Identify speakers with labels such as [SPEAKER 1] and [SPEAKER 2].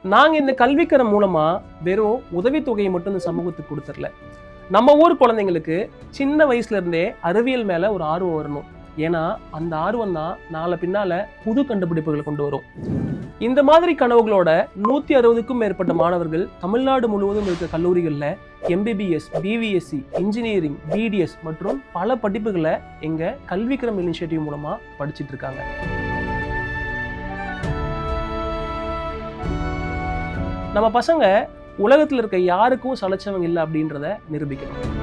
[SPEAKER 1] நாங்கள் இந்த கல்விக்கரம் மூலமாக வெறும் உதவித்தொகையை மட்டும் இந்த சமூகத்துக்கு கொடுத்துடல. நம்ம ஊர் குழந்தைங்களுக்கு சின்ன வயசுலேருந்தே அறிவியல் மேலே ஒரு ஆர்வம் வரணும். ஏன்னா அந்த ஆர்வம் தான் நாளை பின்னால் புது கண்டுபிடிப்புகளை கொண்டு வரும். இந்த மாதிரி கனவுகளோட 160க்கும் மேற்பட்ட மாணவர்கள் தமிழ்நாடு முழுவதும் இருக்க கல்லூரிகளில் MBBS, BVSC, இன்ஜினியரிங், BDS மற்றும் பல படிப்புகளை எங்கள் கல்விக்கரம் இனிஷியேட்டிவ் மூலமாக படிச்சுட்டு இருக்காங்க. நம்ம பசங்க உலகத்தில் இருக்க யாருக்கும் சளைச்சவங்க இல்லை அப்படின்றத நிரூபிக்கணும்.